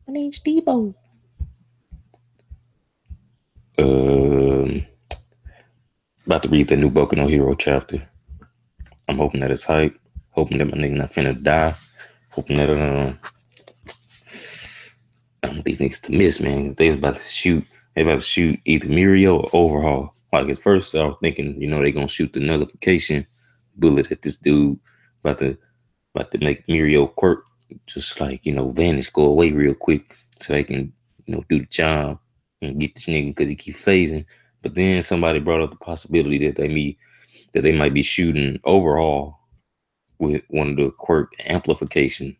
My name's Debo. About to read the new Boku no Hero chapter. I'm hoping that it's hype. Hoping that my nigga not finna die. Hoping that I don't want these niggas to miss, man. They was about to shoot. They about to shoot either Mirio or Overhaul. Like at first, I was thinking, they gonna shoot the nullification bullet at this dude. About to about to make Mirio quirk just like vanish, go away real quick, so they can do the job and get this nigga because he keep phasing. But then somebody brought up the possibility that they might be shooting Overhaul with one of the quirk amplification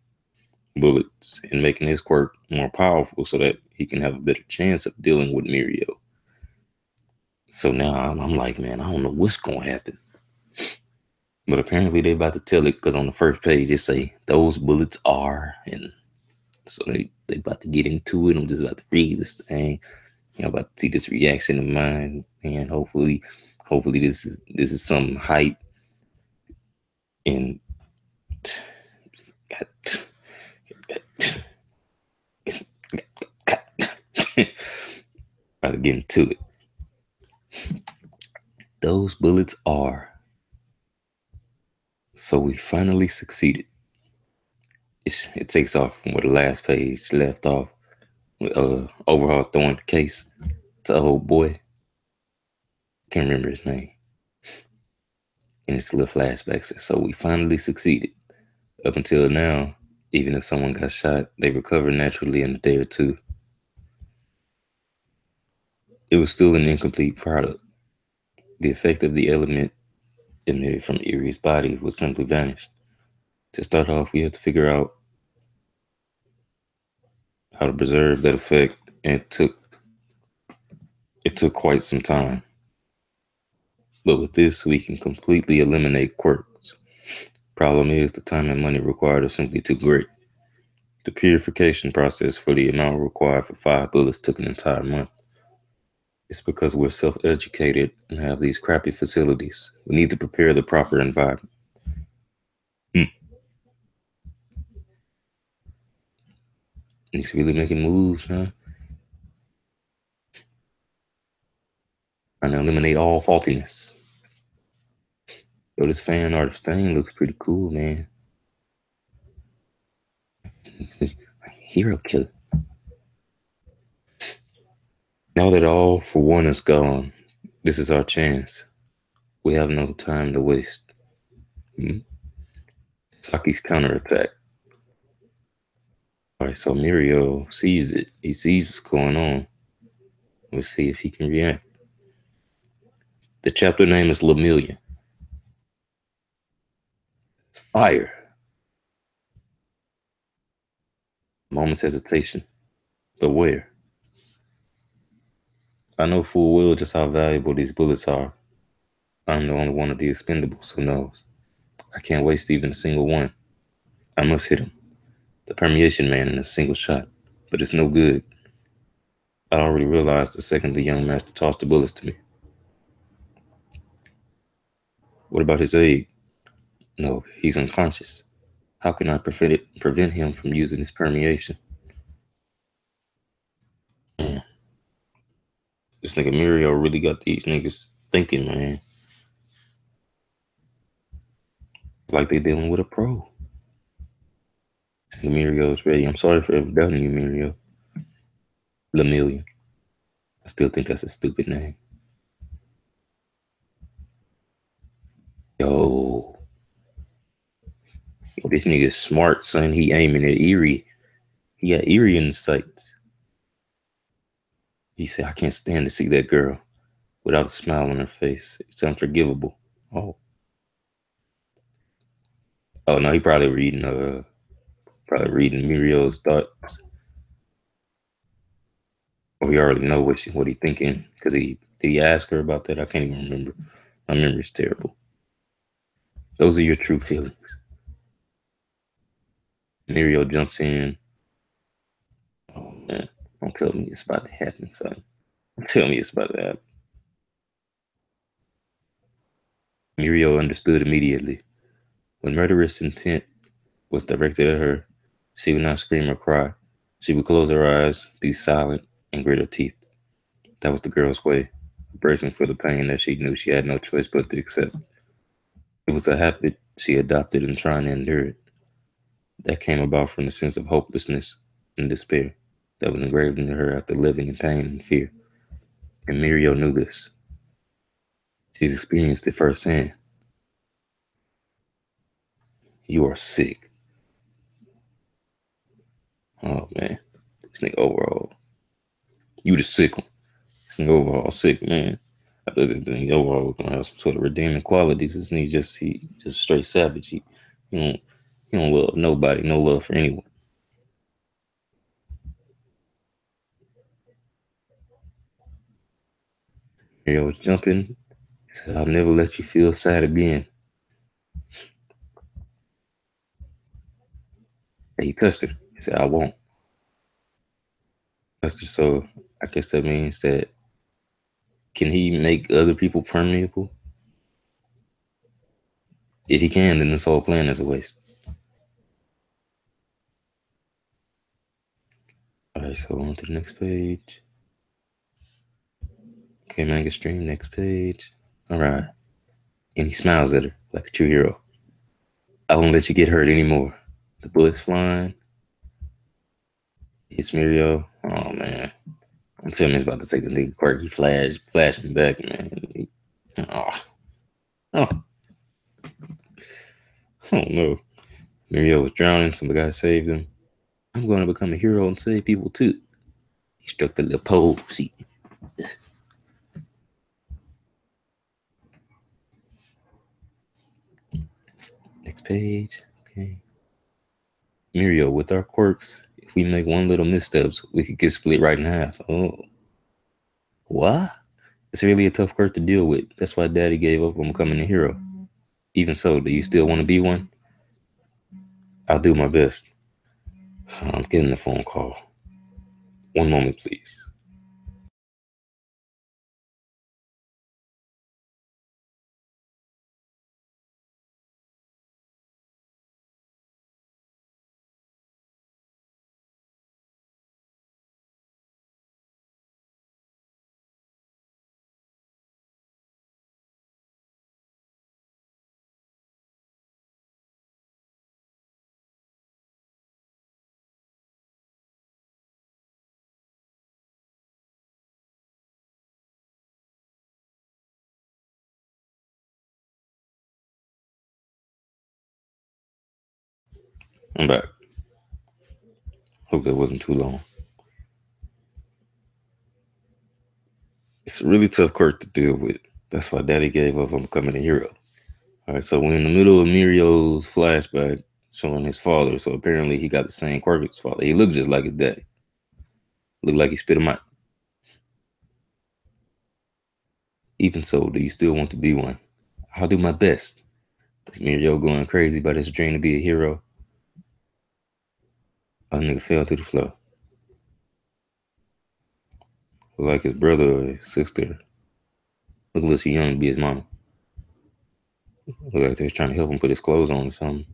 bullets and making his quirk more powerful so that he can have a better chance of dealing with Mirio. So now I'm like, man, I don't know what's gonna happen. But apparently they about to tell it because on the first page they say those bullets are, and so they about to get into it. I'm just about to read this thing. About to see this reaction of mine, and hopefully this is some hype and got, about to get into it. Those bullets are. So we finally succeeded. It takes off from where the last page left off with Overhaul throwing the case to old boy. Can't remember his name. And it's a little flashback. So we finally succeeded. Up until now, even if someone got shot, they recover naturally in a day or two. It was still an incomplete product. The effect of the element emitted from Erie's body would simply vanish. To start off, we had to figure out how to preserve that effect, and it took quite some time. But with this, we can completely eliminate quirks. Problem is, the time and money required are simply too great. The purification process for the amount required for 5 bullets took an entire month. It's because we're self educated and have these crappy facilities. We need to prepare the proper environment. Hmm. He's really making moves, huh? Trying to eliminate all faultiness. Yo, this fan art of Spain looks pretty cool, man. Hero killer. Now that all for one is gone, this is our chance. We have no time to waste. Hmm? Saki's counterattack. Alright, so Mirio sees it. He sees what's going on. Let's see if he can react. The chapter name is Lemillion. Fire. Moment's hesitation. But where? I know full well just how valuable these bullets are. I'm the only one of the expendables who knows. I can't waste even a single one. I must hit him. The permeation man in a single shot. But it's no good. I already realized the second the young master tossed the bullets to me. What about his aide? No, he's unconscious. How can I prevent him from using his permeation? Man, this nigga Mirio really got these niggas thinking, man. Like they dealing with a pro. Mirio is ready. I'm sorry for ever doubting you, Mirio. Lemillion. I still think that's a stupid name. Yo, this nigga smart, son. He aiming at Erie. He got Erie in the sights. He said, I can't stand to see that girl without a smile on her face. It's unforgivable. Oh. Oh no, he probably reading Mirio's thoughts. Or he already know what he thinking. Cause he did he ask her about that? I can't even remember. My memory's terrible. Those are your true feelings. Mirio jumps in. Oh man, don't tell me it's about to happen, son. Don't tell me it's about to happen. Mirio understood immediately. When murderous intent was directed at her, she would not scream or cry. She would close her eyes, be silent, and grit her teeth. That was the girl's way, bracing for the pain that she knew she had no choice but to accept. It was a habit she adopted and trying to endure it. That came about from the sense of hopelessness and despair that was engraved into her after living in pain and fear. And Mirio knew this. She's experienced it firsthand. You are sick. Oh man, this nigga overall. You the sick one. This nigga overall sick, man. I thought this thing overall was gonna have some sort of redeeming qualities. This nigga just straight savage. He don't he don't love nobody, no love for anyone. Mirio was jumping. He said, I'll never let you feel sad again. And he touched her. He said, I won't. Touched her. So I guess that means that can he make other people permeable? If he can, then this whole plan is a waste. Alright, so on to the next page. Okay, manga stream, next page. Alright. And he smiles at her like a true hero. I won't let you get hurt anymore. The bullets flying. It's Mirio. Oh man. I'm telling you, it's about to take the nigga quirky flashing back, man. Oh, oh, oh no. Mirio was drowning, some guy saved him. I'm gonna become a hero and save people too. He struck the little pole. See, next page. Okay. Mirio, with our quirks, if we make one little missteps, we could get split right in half. Oh, what? It's really a tough quirk to deal with. That's why Daddy gave up on becoming a hero. Even so, do you still want to be one? I'll do my best. I'm getting a phone call. One moment, please. I'm back. Hope that wasn't too long. It's a really tough quirk to deal with. That's why Daddy gave up on becoming a hero. All right, so we're in the middle of Mirio's flashback showing his father. So apparently he got the same quirk as his father. He looked just like his daddy. Looked like he spit him out. Even so, do you still want to be one? I'll do my best. Is Mirio going crazy about his dream to be a hero? A nigga fell to the floor. Look like his brother or his sister. Look a little too young to be his mama. Look like they was trying to help him put his clothes on or something.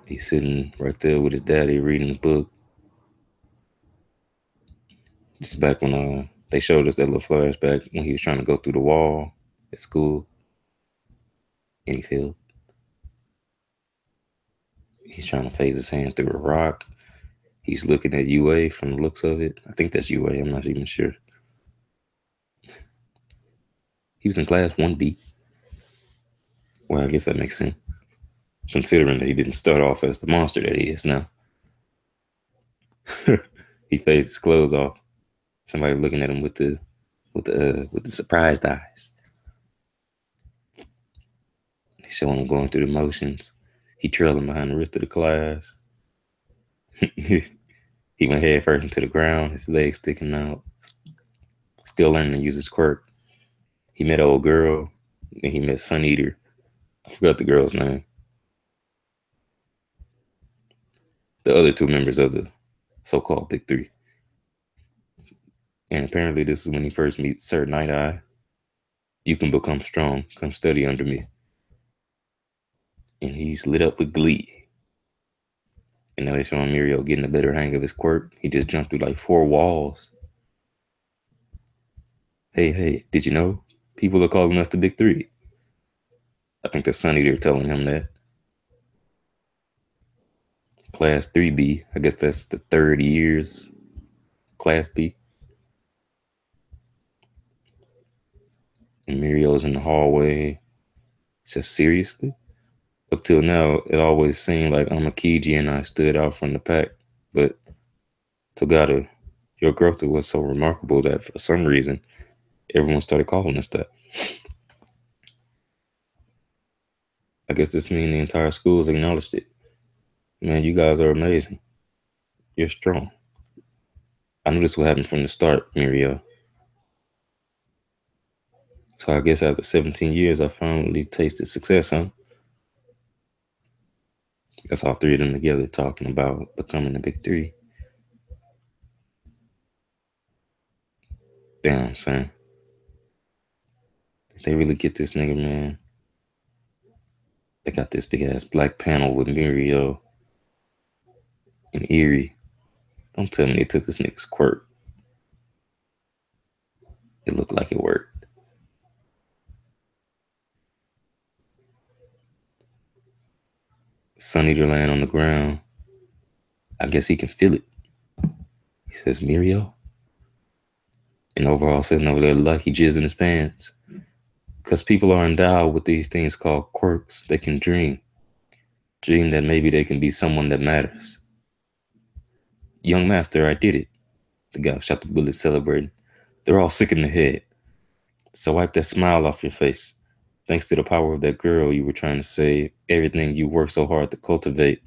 He's sitting right there with his daddy reading a book. This is back when they showed us that little flashback when he was trying to go through the wall at school and he failed. He's trying to phase his hand through a rock. He's looking at UA from the looks of it. I think that's UA. I'm not even sure. He was in class 1B. Well, I guess that makes sense, considering that he didn't start off as the monster that he is now. He phased his clothes off. Somebody looking at him with the surprised eyes. They show him going through the motions. He trailing behind the rest of the class. He went head first into the ground, his legs sticking out. Still learning to use his quirk. He met an old girl. Then he met Sun Eater. I forgot the girl's name. The other two members of the so-called Big Three. And apparently this is when he first meets Sir Night Eye. You can become strong. Come study under me. And he's lit up with glee. And now they showing Mirio getting a better hang of his quirk. He just jumped through like 4 walls. Hey, hey, did you know? People are calling us the Big Three. I think that's Sunny there telling him that. Class 3B. I guess that's the third year's Class B. And Mirio's in the hallway. Just seriously? Up till now, it always seemed like Amakiji and I stood out from the pack. But Togata, your growth was so remarkable that for some reason, everyone started calling us that. I guess this means the entire school has acknowledged it. Man, you guys are amazing. You're strong. I knew this would happen from the start, Mirio. So I guess after 17 years, I finally tasted success, huh? That's all three of them together talking about becoming the Big Three. Damn, son. Did they really get this nigga, man? They got this big ass black panel with Mirio and Erie. Don't tell me they took this nigga's quirk. It looked like it worked. Sunny to land on the ground. I guess he can feel it. He says, Mirio? And overall sitting over there like he jizz in his pants. Because people are endowed with these things called quirks. They can dream. Dream that maybe they can be someone that matters. Young master, I did it. The guy shot the bullet celebrating. They're all sick in the head. So wipe that smile off your face. Thanks to the power of that girl you were trying to save, everything you worked so hard to cultivate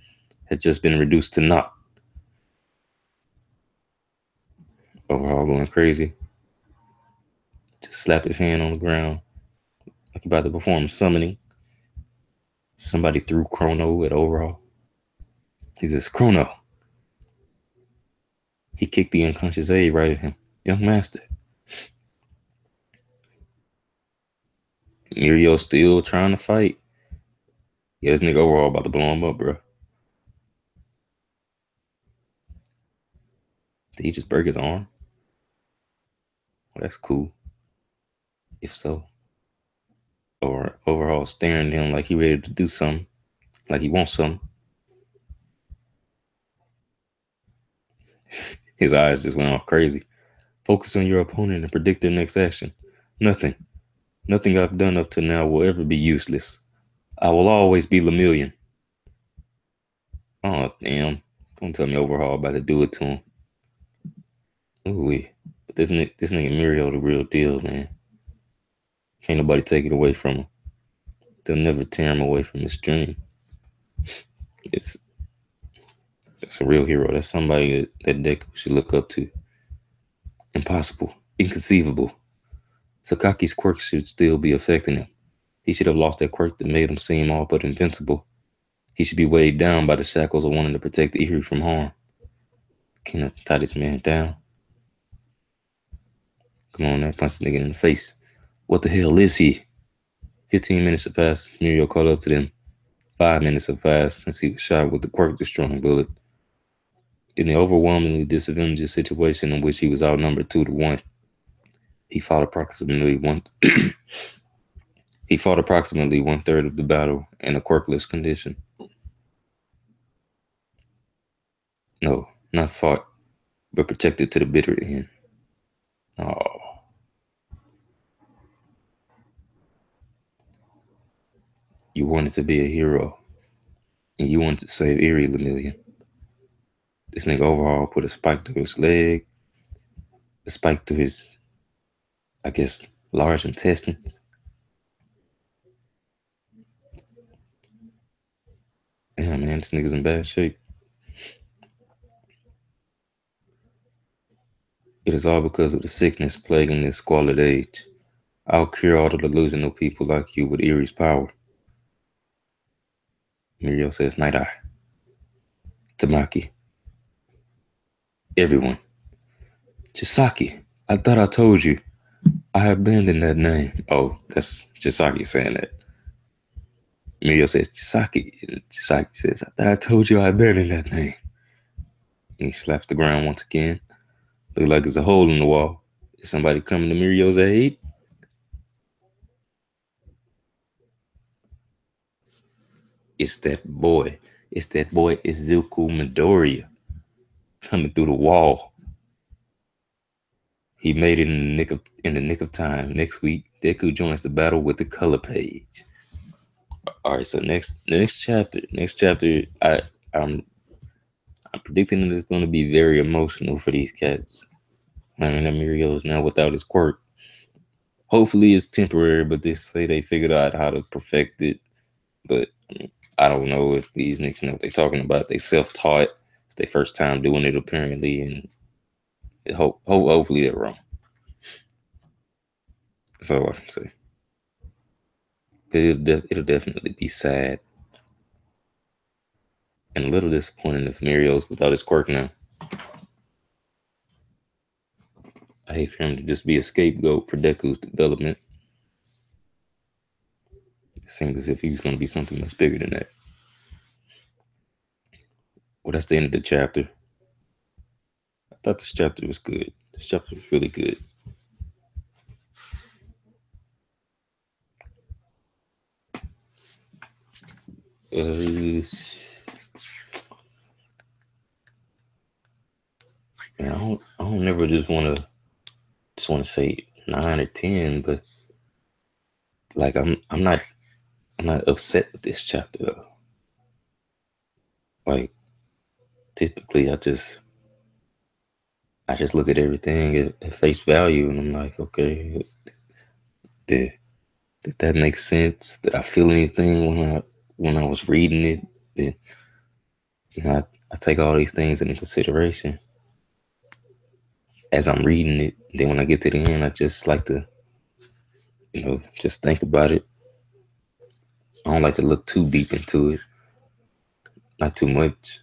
has just been reduced to naught. Overall going crazy. Just slap his hand on the ground like he about to perform summoning. Somebody threw Chrono at Overhaul. He says, Chrono. He kicked the unconscious aide right at him. Young master. Mirio still trying to fight. Yeah, this nigga Overhaul about to blow him up, bro. Did he just break his arm? Well, that's cool. If so. Or Overhaul staring at him like he ready to do something. Like he wants something. His eyes just went off crazy. Focus on your opponent and predict their next action. Nothing. Nothing I've done up to now will ever be useless. I will always be Lemillion. Oh, damn. Don't tell me Overhaul about to do it to him. Ooh, but this nigga Mirio the real deal, man. Can't nobody take it away from him. They'll never tear him away from his dream. It's a real hero. That's somebody that Deku should look up to. Impossible. Inconceivable. Sakaki's quirk should still be affecting him. He should have lost that quirk that made him seem all but invincible. He should be weighed down by the shackles of wanting to protect Eri from harm. Can I tie this man down? Come on, man. Punch the nigga in the face. What the hell is he? 15 minutes have passed. Mirio caught up to them. 5 minutes have passed since he was shot with the quirk destroying bullet. In the overwhelmingly disadvantageous situation in which he was outnumbered 2-1, he fought approximately one third of the battle in a quirkless condition. No, not fought, but protected to the bitter end. Oh. You wanted to be a hero, and you wanted to save Erie Lemillion. This nigga Overhaul put a spike through his leg, a spike through his, I guess, large intestines. Damn, man, this nigga's in bad shape. It is all because of the sickness plaguing this squalid age. I'll cure all the delusional people like you with Erie's power. Mirio says, Night Eye. Tamaki. Everyone. Chisaki. I thought I told you. I abandoned that name. Oh, that's Chisaki saying that. Mirio says, Chisaki. And Chisaki says, I thought I told you I abandoned that name. And he slaps the ground once again. Look like there's a hole in the wall. Is somebody coming to Mirio's aid? It's that boy. It's that boy Izuku Midoriya coming through the wall. He made it in the nick of time. Next week, Deku joins the battle with the color page. All right, so next chapter, I'm I'm predicting that it's going to be very emotional for these cats. I mean, that Mirio is now without his quirk. Hopefully, it's temporary, but they say they figured out how to perfect it. But I don't know if these niggas know what they're talking about. They self-taught. It's their first time doing it apparently, and hopefully they're wrong. That's all I can say. It'll definitely be sad and a little disappointing if Mirio's without his quirk now. I hate for him to just be a scapegoat for Deku's development. It seems as if he was going to be something much bigger than that. Well, that's the end of the chapter. I thought this chapter was good. This chapter was really good. Man, I don't never just want to say 9 or 10, but like I'm not upset with this chapter though. Like typically, I just look at everything at face value, and I'm like, okay, did did that make sense? Did I feel anything when I was reading it? Did, I take all these things into consideration as I'm reading it. Then when I get to the end, I just like to, just think about it. I don't like to look too deep into it, not too much.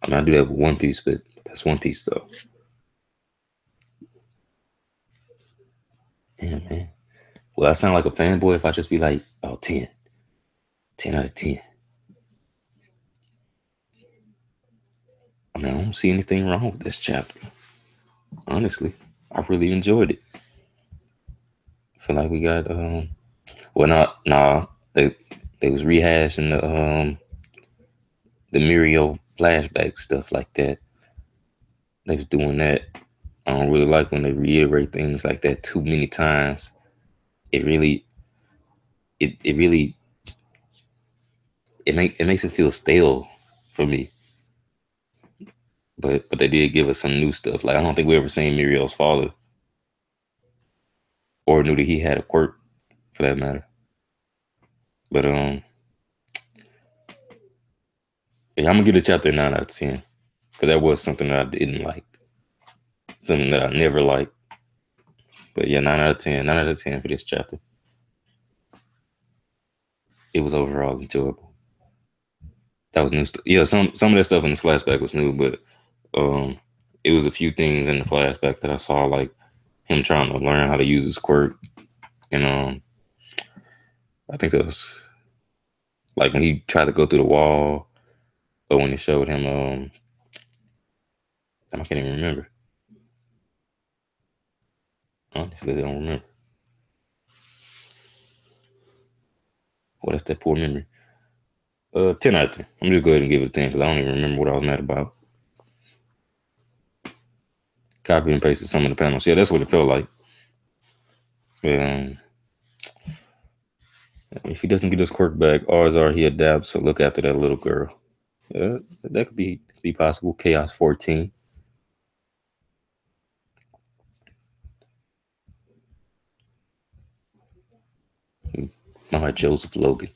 I mean, I do that with One Piece, but that's One Piece though. Yeah, man. Well, I sound like a fanboy if I just be like, oh, 10, 10 out of 10. I mean, I don't see anything wrong with this chapter. Honestly, I really enjoyed it. I feel like we got well, not nah, they was rehashing the Mirio flashback stuff like that. They was doing that. I don't really like when they reiterate things like that too many times. It really it really it makes it feel stale for me. But they did give us some new stuff. Like I don't think we ever seen Mirio's father or knew that he had a quirk for that matter. But yeah, I'm gonna give the chapter 9 out of 10 because that was something that I didn't like, something that I never liked. But yeah, 9 out of 10, 9 out of 10 for this chapter. It was overall enjoyable. That was new stuff. Yeah, some of that stuff in the flashback was new, but um, it was a few things in the flashback that I saw, like him trying to learn how to use his quirk, and I think that was like when he tried to go through the wall, or when it showed him I can't even remember. Honestly, I don't remember. Well, that's that poor memory. 10 out of 10. I'm just go ahead and give it a 10 because I don't even remember what I was mad about. Copy and pasted some of the panels. Yeah, that's what it felt like. Um, if he doesn't get his quirk back, odds are he adapts. So look after that little girl. That could be possible. Chaos 14. My Joseph Logan.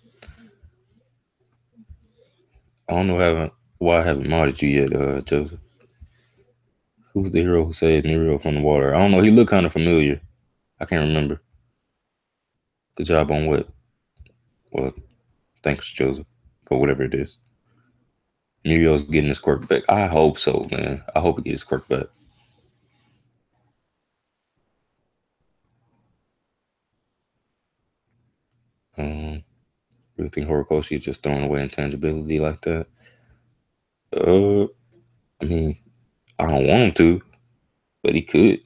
I don't know why I haven't modded you yet, Joseph. Who's the hero who saved Mirio from the water? I don't know. He looked kind of familiar. I can't remember. Good job on what? Well, thanks, Joseph, for whatever it is. Mirio's getting his quirk back. I hope so, man. I hope he gets his quirk back. Um, really think Horikoshi is just throwing away intangibility like that? Uh, I mean, I don't want him to, but he could.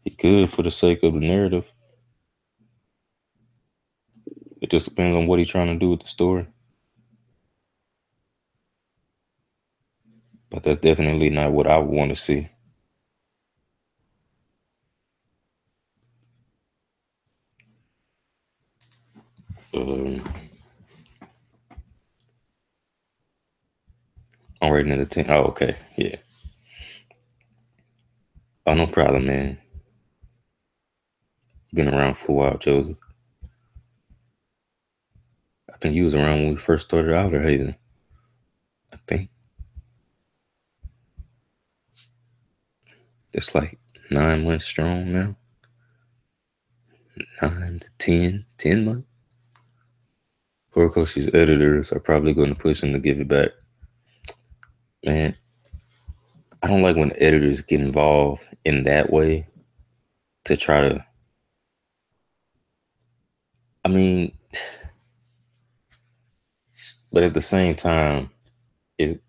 He could for the sake of the narrative. It just depends on what he's trying to do with the story. But that's definitely not what I want to see. Um, I'm rating it a 10. Oh, okay. Yeah. Oh, no problem, man. Been around for a while, Joseph. I think you was around when we first started out or Hayden. I think it's like 9 months strong now. 9 to 10 months. Horikoshi's editors are probably going to push him to give it back. Man, I don't like when editors get involved in that way to try to. I mean, but at the same time,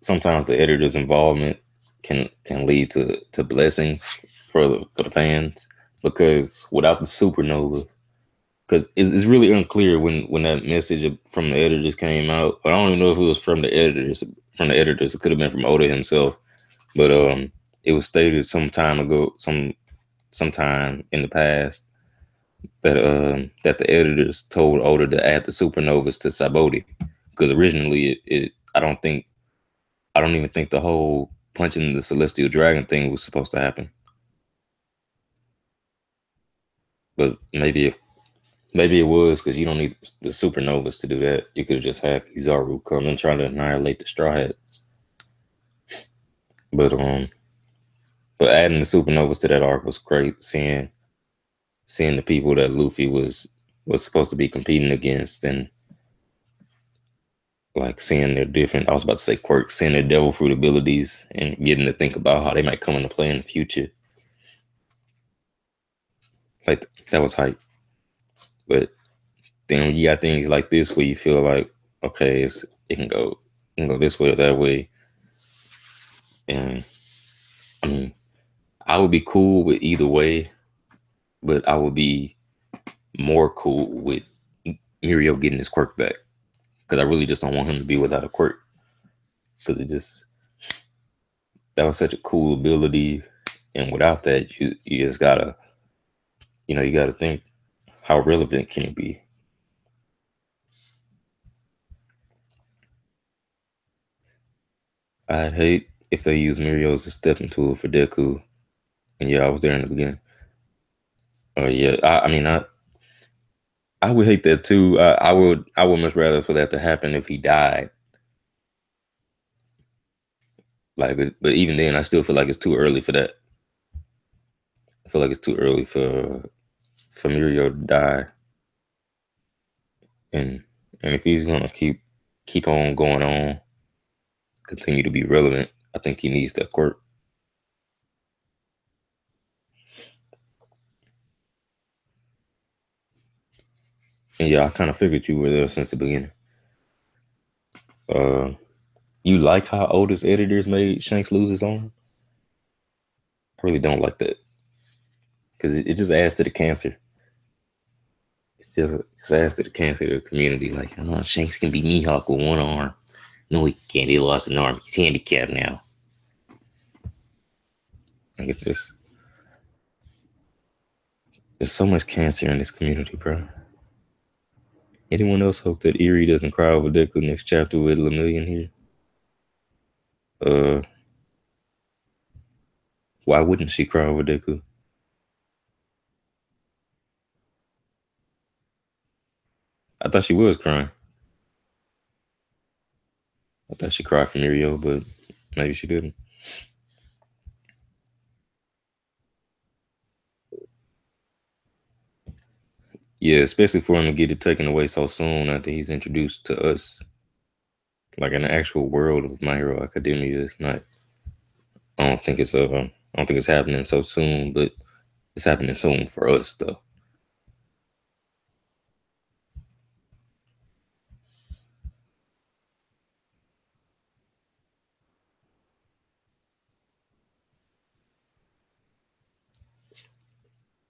sometimes the editor's involvement can lead to blessings for the fans because without the supernova, because it's really unclear when that message from the editors came out. But I don't even know if it was from the editors. From the editors, it could have been from Oda himself. But it was stated some time ago, sometime in the past that the editors told Oda to add the supernovas to Sabaody because originally I don't even think the whole punching the celestial dragon thing was supposed to happen. But maybe it was because you don't need the supernovas to do that. You could have just had Kizaru come and try to annihilate the Straw Hats. But adding the supernovas to that arc was great. Seeing the people that Luffy was supposed to be competing against and like seeing their different. I was about to say quirks, seeing their devil fruit abilities and getting to think about how they might come into play in the future. Like that was hype. But then when you got things like this where you feel like, okay, it can go this way or that way. And I mean, I would be cool with either way, but I would be more cool with Mirio getting his quirk back. Because I really just don't want him to be without a quirk. Because that was such a cool ability. And without that, you just gotta, you gotta think how relevant can it be? I'd hate if they use Mirio as a stepping tool for Deku. And yeah, I was there in the beginning. Yeah, I mean, I would hate that too. I would much rather for that to happen if he died. Like, but even then, I still feel like it's too early for that. I feel like it's too early for Mirio to die, and and if he's gonna keep on going on, continue to be relevant, I think he needs that quirk. And yeah, I kind of figured you were there since the beginning. Uh, you like how Otis editors made Shanks lose his arm? I really don't like that because it just adds to the cancer. It just adds to the cancer of the community. Like, oh, Shanks can be Mihawk with one arm. No, he can't. He lost an arm. He's handicapped now. Like, it's just there's so much cancer in this community, bro. Anyone else hope that Erie doesn't cry over Deku next chapter with Lemillion here? Uh, why wouldn't she cry over Deku? I thought she was crying. I thought she cried for Mirio, but maybe she didn't. Yeah, especially for him to get it taken away so soon after he's introduced to us, like in the actual world of My Hero Academia. It's not. I don't think it's happening so soon, but it's happening soon for us though.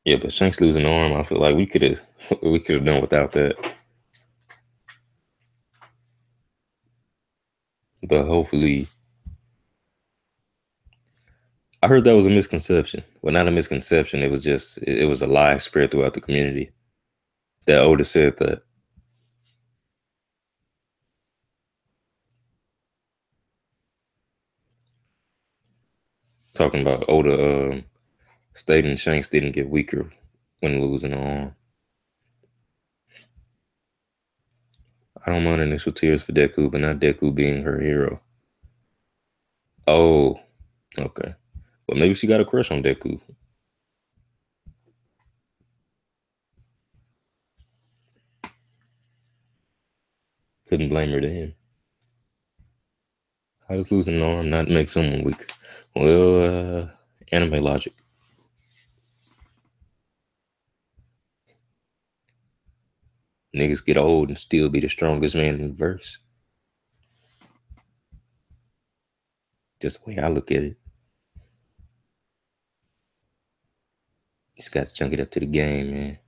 Yeah, but Shanks losing an arm, I feel like we could have done without that. But hopefully, I heard that was a misconception. Well, not a misconception. It was just it was a lie spread throughout the community. That Oda said that, talking about Oda stating Shanks didn't get weaker when losing an arm. I don't mind initial tears for Deku, but not Deku being her hero. Oh, okay. Well, maybe she got a crush on Deku. Couldn't blame her then. How does losing an arm not make someone weak? Well, anime logic. Niggas get old and still be the strongest man in the verse. Just the way I look at it. Just got to chunk it up to the game, man.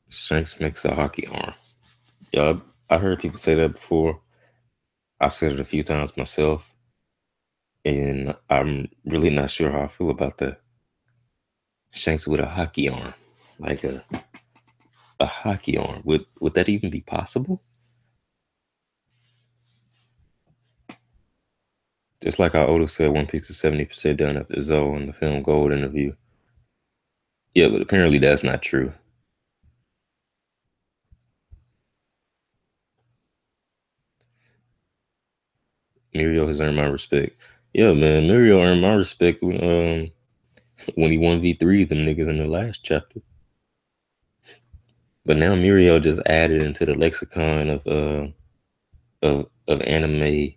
Shanks makes a hockey arm. Yeah, I heard people say that before. I've said it a few times myself, and I'm really not sure how I feel about that. Shanks with a hockey arm, like a hockey arm. Would that even be possible? Just like how Oda said, One Piece is 70% done after Zoe in the film Gold interview. Yeah, but apparently that's not true. Mirio has earned my respect. Yeah, man, Mirio earned my respect when he 1v3 them niggas in the last chapter. But now Mirio just added into the lexicon of anime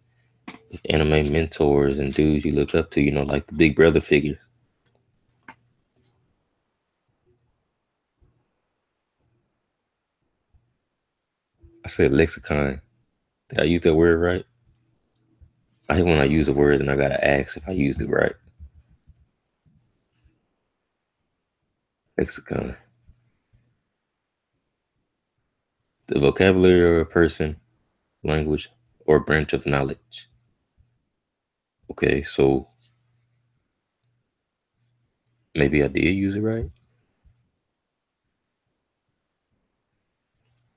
mentors and dudes you look up to, like the big brother figures. I said lexicon. Did I use that word right? I hate when I use a word and I gotta ask if I use it right. Lexicon. The vocabulary of a person, language, or branch of knowledge. Okay, so maybe I did use it right.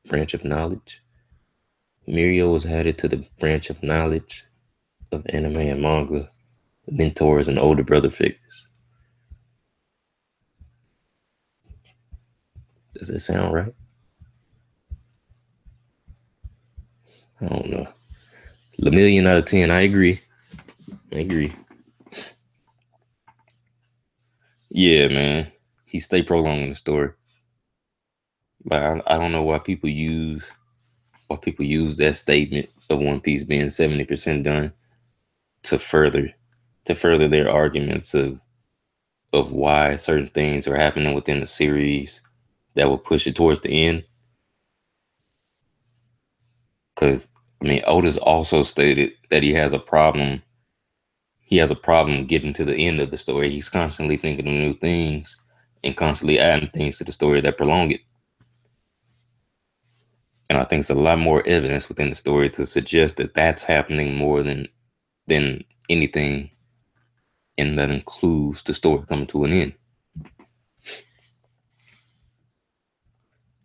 Branch of knowledge. Mirio was added to the branch of knowledge of anime and manga, mentors and older brother figures. Does that sound right? I don't know. A million out of 10. I agree. I agree. Yeah, man. He stay prolonging the story. Like I don't know why people use that statement of One Piece being 70% done to further their arguments of why certain things are happening within the series that will push it towards the end. Because I mean, Otis also stated that he has a problem. He has a problem getting to the end of the story. He's constantly thinking of new things and constantly adding things to the story that prolong it. And I think it's a lot more evidence within the story to suggest that that's happening more than anything, and that includes the story coming to an end.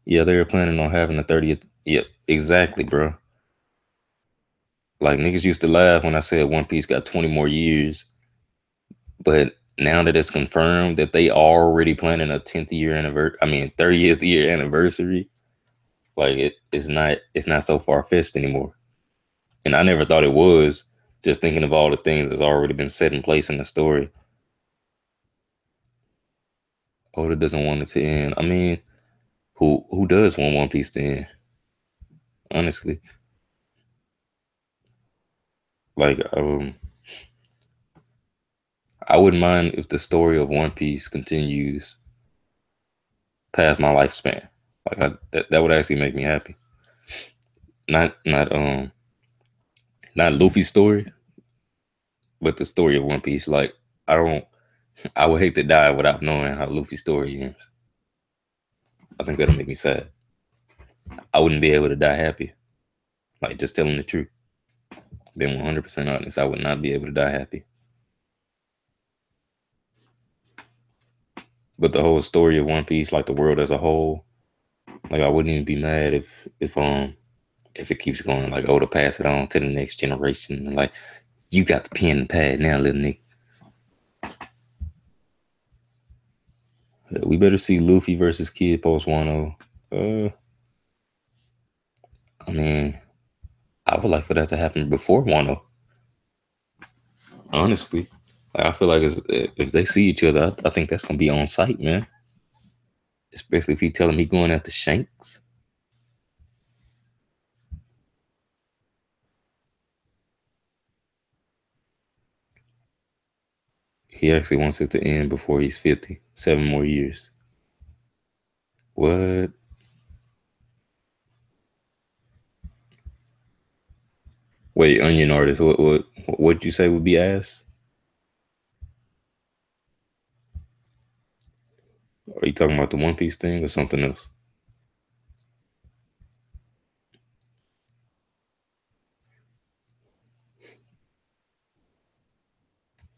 Yeah, they were planning on having the 30th. Yep, exactly, bro. Like niggas used to laugh when I said One Piece got 20 more years, but now that it's confirmed that they already planning a 10th year anniversary, I mean 30th year anniversary, like it's not so far fetched anymore. And I never thought it was. Just thinking of all the things that's already been set in place in the story. Oda doesn't want it to end. I mean, who does want One Piece to end? Honestly, like I wouldn't mind if the story of One Piece continues past my lifespan. Like that would actually make me happy. Not not Luffy's story. But the story of One Piece, like I don't, I would hate to die without knowing how Luffy's story ends. I think that'll make me sad. I wouldn't be able to die happy. Like just telling the truth, being 100% honest, I would not be able to die happy. But the whole story of One Piece, like the world as a whole, like I wouldn't even be mad if it keeps going. Like, oh, to pass it on to the next generation. Like, you got the pen and pad now, little nigga. We better see Luffy versus Kid post 1-0. I mean, I would like for that to happen before 1-0. Honestly, like, I feel like if they see each other, I think that's gonna be on site, man. Especially if he tell him he going after Shanks. He actually wants it to end before he's 50. 7 more years. What? Wait, Onion artist. What'd you say would be ass? Are you talking about the One Piece thing or something else?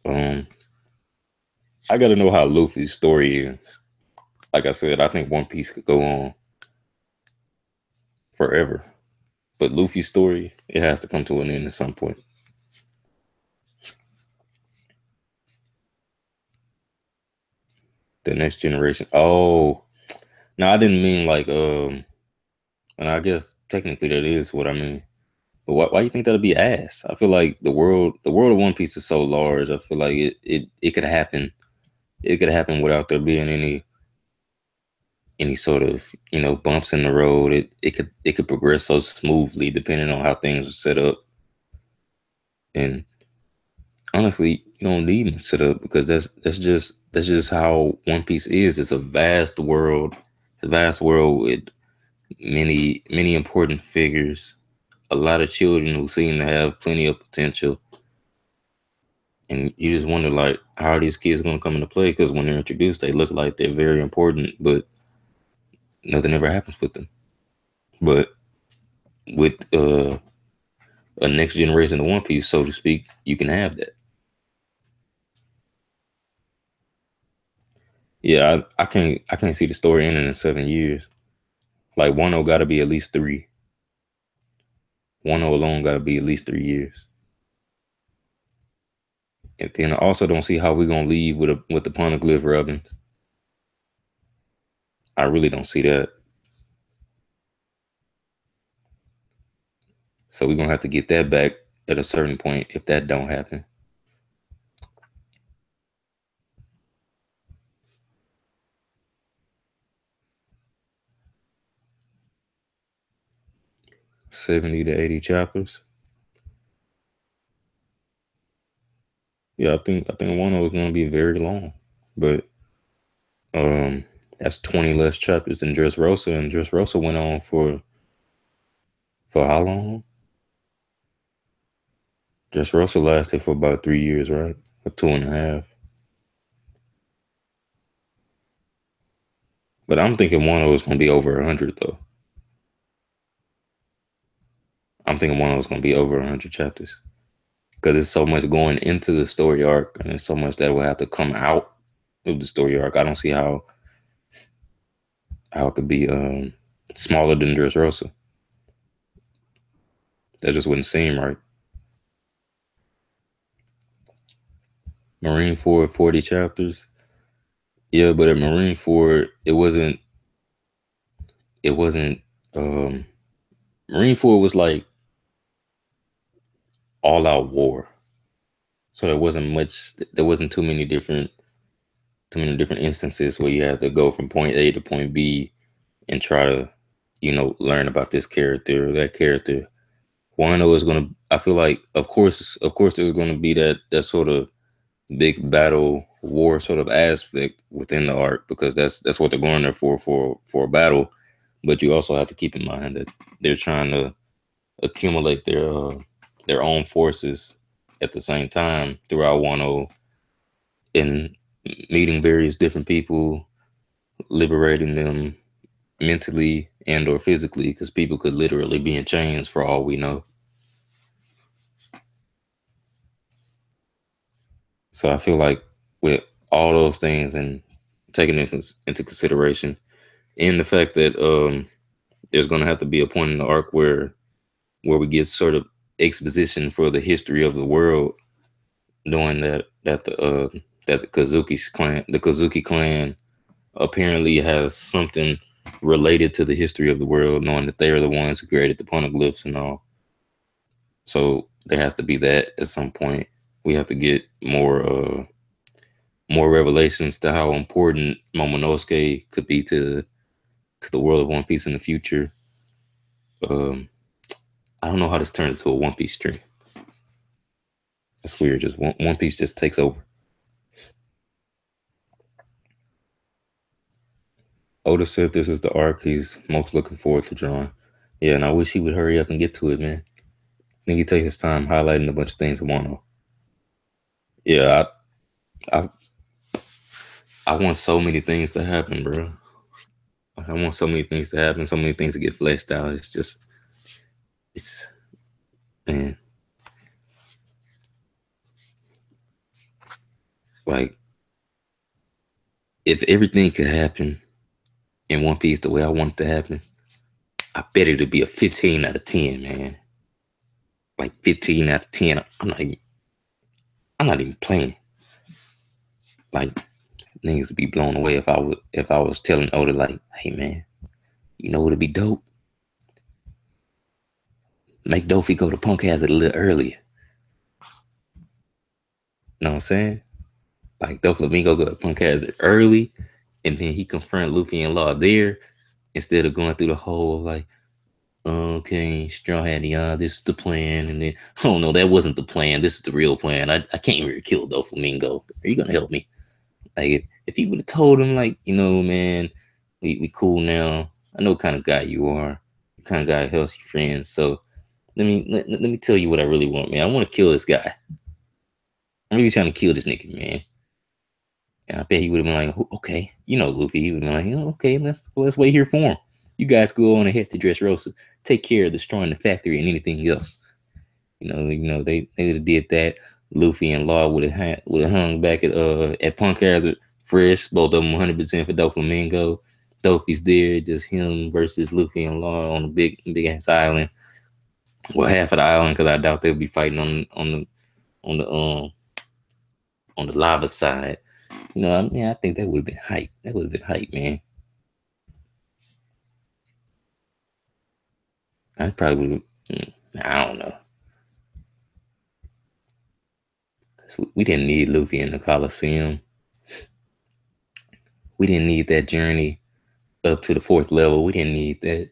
Um, I gotta know how Luffy's story is. Like I said, I think One Piece could go on forever, but Luffy's story, it has to come to an end at some point. The next generation. Oh, no, I didn't mean like and I guess technically that is what I mean. But why you think that'll be ass? I feel like the world of One Piece is so large. I feel like it could happen. It could happen without there being any sort of bumps in the road. It could progress so smoothly depending on how things are set up. And honestly, you don't need much setup because that's just how One Piece is. It's a vast world. It's a vast world with many important figures, a lot of children who seem to have plenty of potential, and you just wonder like how are these kids going to come into play? Because when they're introduced, they look like they're very important, but nothing ever happens with them. But with a next generation of One Piece, so to speak, you can have that. Yeah, I can't see the story ending in 7 years. Like 1-0 got to be at least three. 1-0 alone got to be at least 3 years. And then I also don't see how we're gonna leave with the Poneglyph rubbings. I really don't see that. So we're gonna have to get that back at a certain point if that don't happen. 70 to 80 chapters. Yeah, I think 1-0 is gonna be very long, but um, that's 20 less chapters than Dressrosa, and Dressrosa went on for how long? Dressrosa lasted for about 3 years, right? Or two and a half. But I'm thinking 1-0 is gonna be over 100 though. I'm thinking 1-0 is gonna be over 100 chapters because there's so much going into the story arc, and there's so much that will have to come out of the story arc. I don't see how it could be smaller than Dressrosa. That just wouldn't seem right. Marineford 40 chapters. Yeah, but at Marineford, it wasn't um Marineford was like all out war. So there wasn't too many different instances where you had to go from point A to point B and try to, learn about this character or that character. Wano is gonna I feel like of course there's gonna be that sort of big battle war sort of aspect within the arc because that's what they're going there for a battle. But you also have to keep in mind that they're trying to accumulate their own forces at the same time throughout Wano and meeting various different people, liberating them mentally and or physically, because people could literally be in chains for all we know. So I feel like with all those things and taking into consideration, and the fact that there's going to have to be a point in the arc where we get sort of exposition for the history of the world, knowing that the Kazuki clan apparently has something related to the history of the world, knowing that they are the ones who created the poneglyphs and all. So there has to be that at some point. We have to get more revelations to how important Momonosuke could be to the world of One Piece in the future. Um, I don't know how this turned into a One Piece stream. It's weird. Just One Piece just takes over. Oda said this is the arc he's most looking forward to drawing. Yeah, and I wish he would hurry up and get to it, man. I think he take his time highlighting a bunch of things I want to. Yeah, I I want so many things to happen, bro. I want so many things to happen, so many things to get fleshed out. It's just, it's man, like if everything could happen in One Piece the way I want it to happen, I bet it'd be a 15 out of 10, man. Like 15 out of 10. I'm not even playing. Like niggas would be blown away if I was telling Oda like, hey man, you know what'd be dope? Make Dofi go to Punk Hazard a little earlier. You know what I'm saying? Like Doflamingo go to Punk Hazard early, and then he confront Luffy and Law there instead of going through the whole like, okay, Straw Hat, yeah, this is the plan, and then oh no, that wasn't the plan. This is the real plan. I can't really kill Doflamingo. Are you gonna help me? Like if he would have told him like, you know, man, we cool now. I know what kind of guy you are. The kind of guy who helps your friends. So let me tell you what I really want, man. I want to kill this guy. I'm really trying to kill this nigga, man. And I bet he would have been like, okay, you know, Luffy. He would have been like, oh, okay, let's wait here for him. You guys go on ahead to Dressrosa. Take care of destroying the factory and anything else. They would have did that. Luffy and Law would have hung back at Punk Hazard fresh. Both of them 100% for Doflamingo. Dofi's there, just him versus Luffy and Law on a big ass island. Well, half of the island because I doubt they'll be fighting on the on the lava side. You know, I mean, I think that would have been hype. That would have been hype, man. I probably would. I don't know. We didn't need Luffy in the Coliseum. We didn't need that journey up to the fourth level. We didn't need that.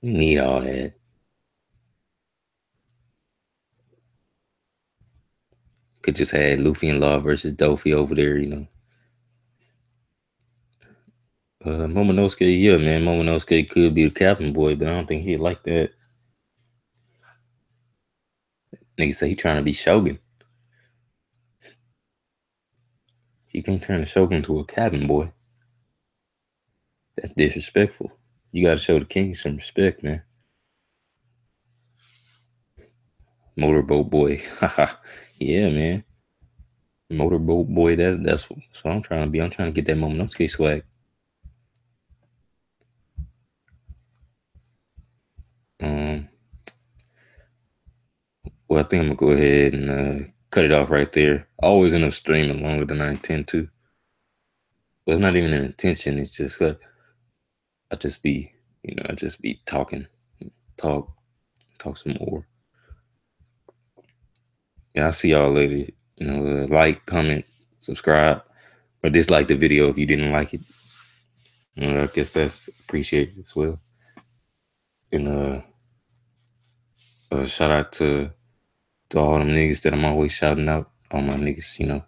We didn't need all that. Could just had Luffy and Law versus Dofi over there, you know. Momonosuke, yeah, man. Momonosuke could be the captain boy, but I don't think he'd like that. Nigga say he trying to be Shogun. You can't turn the Shogun to a cabin boy. That's disrespectful. You gotta show the king some respect, man. Motorboat boy. Yeah, man. Motorboat boy. That's what I'm trying to be. I'm trying to get that Momonosuke swag. Um, well, I think I'm gonna go ahead and cut it off right there. I always end up streaming longer than I intend to. But it's not even an intention. It's just I just be, I just be talking, talk, talk some more. Yeah, I'll see y'all later. Like, comment, subscribe, or dislike the video if you didn't like it. I guess that's appreciated as well. And shout out to all them niggas that I'm always shouting out. All my niggas,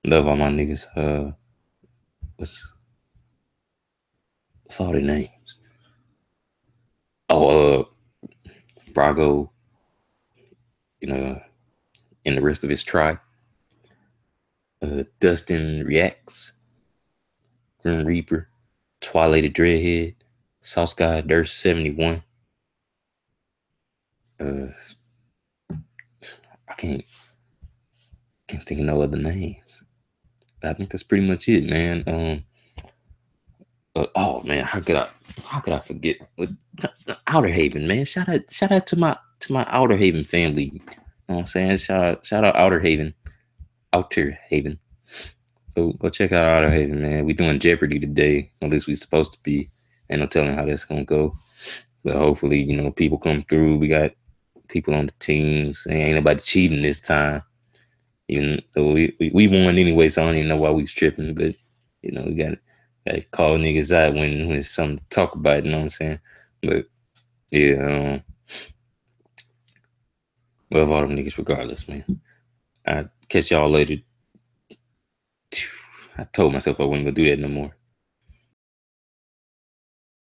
love all my niggas. What's what's all their names? Oh, Brago, you know, and the rest of his tribe. Dustin Reacts, Grim Reaper, Twilight Dreadhead, South Sky Durst 71. Uh, I can't think of no other names. I think that's pretty much it, man. Oh man, how could I forget? Outer Haven, man. Shout out to my Outer Haven family. You know what I'm saying? Shout out Outer Haven. Go check out Outer Haven, man. We doing Jeopardy today. At least we supposed to be. Ain't no telling how that's gonna go. But hopefully, people come through. We got people on the teams. Ain't nobody cheating this time. Even though we won anyway, so I don't even know why we was tripping. But we gotta call niggas out when it's something to talk about. You know what I'm saying? But yeah, love all them niggas regardless, man. I catch y'all later. I told myself I wasn't gonna do that no more.